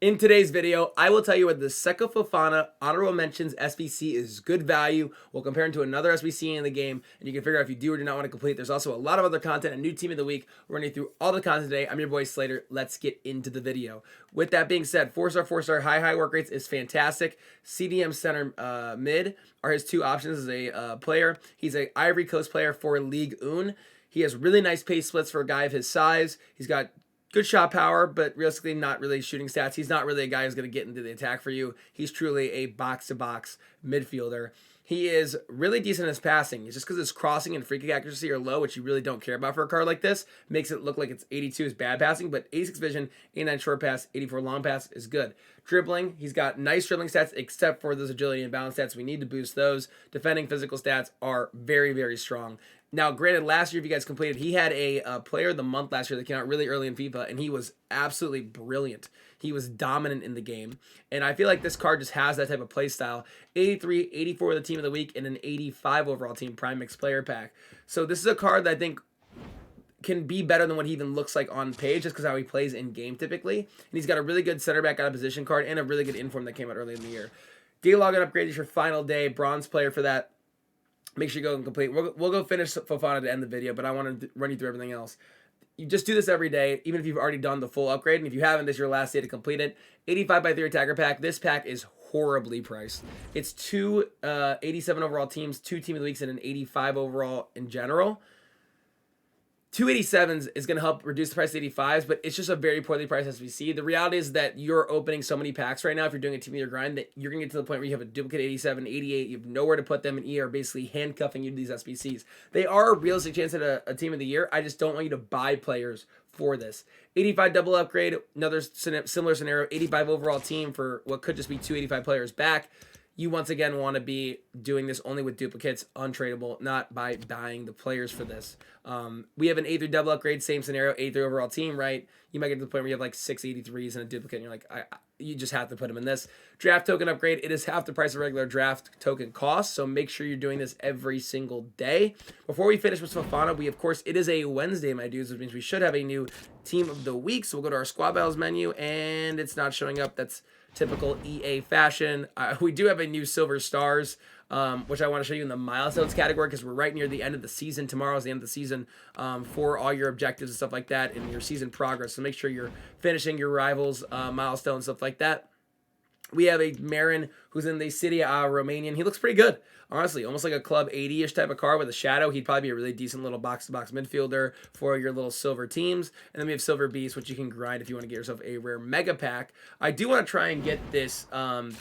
In today's video, I will tell you whether the Seko Fofana Honorable Mentions SBC is good value. We'll compare him to another SBC in the game, and you can figure out if you do or do not want to complete. There's also a lot of other content, a new team of the week. We're running through all the content today. I'm your boy Slater. Let's get into the video. With that being said, 4-star, high work rates is fantastic. CDM center mid are his two options as a player. He's an Ivory Coast player for League 1. He has really nice pace splits for a guy of his size. He's got good shot power, but realistically not really shooting stats. He's not really a guy who's going to get into the attack for you. He's truly a box-to-box midfielder. He is really decent in his passing. It's just because his crossing and free kick accuracy are low, which you really don't care about for a card like this, makes it look like it's 82 is bad passing, but 86 vision, 89 short pass, 84 long pass is good. Dribbling, he's got nice dribbling stats, except for those agility and balance stats. We need to boost those. Defending physical stats are very, very strong. Now, granted, last year, if you guys completed, he had a player of the month last year that came out really early in FIFA, and he was absolutely brilliant. He was dominant in the game, and I feel like this card just has that type of play style. 83, 84 with the team of the week, and an 85 overall team prime mix player pack. So this is a card that I think can be better than what he even looks like on page, just because how he plays in game typically. And he's got a really good center back out of position card and a really good inform that came out early in the year. Login upgrade is your final day, bronze player for that. Make sure you go and complete. We'll go finish Fofana to end the video, but I want to run you through everything else. You just do this every day, even if you've already done the full upgrade. And if you haven't, this is your last day to complete it. 85 by 3 attacker pack. This pack is horribly priced. It's two 87 overall teams, 2 team of the weeks, and an 85 overall in general. 287s is going to help reduce the price to 85s, but it's just a very poorly priced SBC. The reality is that you're opening so many packs right now, if you're doing a team of your grind, that you're going to get to the point where you have a duplicate 87, 88, you have nowhere to put them, and EA are basically handcuffing you to these SBCs. They are a realistic chance at a team of the year. I just don't want you to buy players for this. 85 double upgrade, another similar scenario, 85 overall team for what could just be 285 players back. You once again want to be doing this only with duplicates, untradeable, not by buying the players for this. We have an 83 double upgrade, same scenario, 83 overall team, right? You might get to the point where you have like 6 83s and a duplicate, and you're like, you just have to put them in this. Draft token upgrade, it is half the price of regular draft token cost, so make sure you're doing this every single day. Before we finish with Fofana, it is a Wednesday, my dudes, which means we should have a new team of the week. So we'll go to our squad battles menu, and it's not showing up. That's typical EA fashion. We do have a new silver stars, which I want to show you in the milestones category, because we're right near the end of the season. Tomorrow is the end of the season for all your objectives and stuff like that in your season progress. So make sure you're finishing your rivals, milestones, stuff like that. We have a Marin who's in the City Romanian. He looks pretty good, honestly, almost like a club 80-ish type of card with a shadow. He'd probably be a really decent little box-to-box midfielder for your little silver teams. And then we have Silver Beast, which you can grind if you want to get yourself a rare mega pack. I do want to try and get this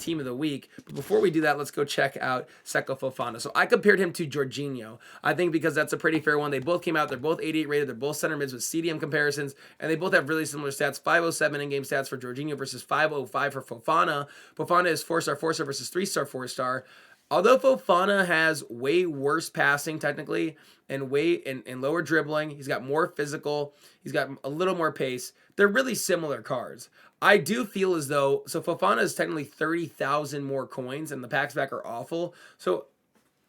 team of the week, but before we do that, let's go check out Seko Fofana. So I compared him to Jorginho, I think, because that's a pretty fair one. They both came out. They're both 88 rated. They're both center mids with CDM comparisons, and they both have really similar stats. 507 in-game stats for Jorginho versus 505 for Fofana. Fofana is 4-star versus 3-star 4-star. Although Fofana has way worse passing technically and lower dribbling, he's got more physical, he's got a little more pace. They're really similar cards. I do feel as though, so Fofana is technically 30,000 more coins, and the packs back are awful. So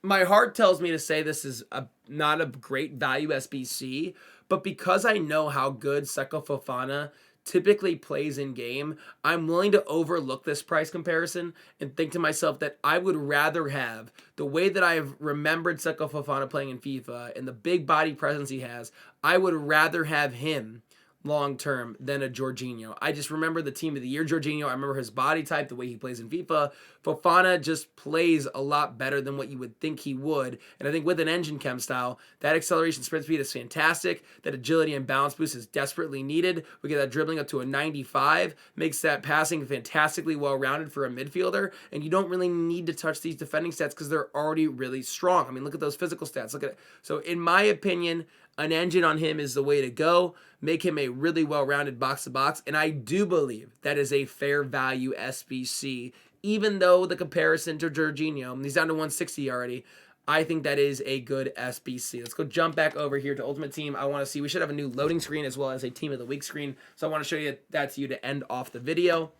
my heart tells me to say this is not a great value SBC, but because I know how good Seko Fofana typically plays in game, I'm willing to overlook this price comparison and think to myself that I would rather have the way that I've remembered Seko Fofana playing in FIFA and the big body presence he has. I would rather have him long term than a Jorginho. I just remember the team of the year Jorginho. I remember his body type, the way he plays in FIFA. Fofana just plays a lot better than what you would think he would. And I think with an engine chem style, that acceleration sprint speed is fantastic. That agility and balance boost is desperately needed. We get that dribbling up to a 95, makes that passing fantastically well-rounded for a midfielder. And you don't really need to touch these defending stats because they're already really strong. I mean, look at those physical stats. Look at it. So in my opinion, an engine on him is the way to go. Make him a really well-rounded box-to-box. And I do believe that is a fair value SBC, even though the comparison to Jorginho, he's down to 160 already. I think that is a good SBC. Let's go jump back over here to Ultimate Team. I want to see, we should have a new loading screen as well as a Team of the Week screen. So I want to show you that to you to end off the video.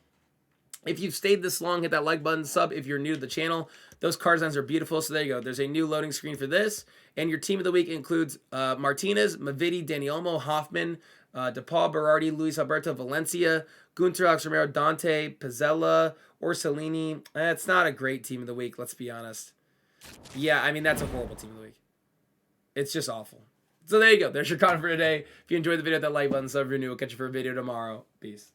If you've stayed this long, hit that like button, sub if you're new to the channel. Those card designs are beautiful. So there you go. There's a new loading screen for this. And your team of the week includes Martinez, Mavidi, Dani Olmo, Hoffman, DePaul, Berardi, Luis Alberto, Valencia, Gunter, Alex Romero, Dante, Pizzella, Orsolini. It's not a great team of the week, let's be honest. Yeah, I mean, that's a horrible team of the week. It's just awful. So there you go. There's your content for today. If you enjoyed the video, hit that like button, sub if you're new. We'll catch you for a video tomorrow. Peace.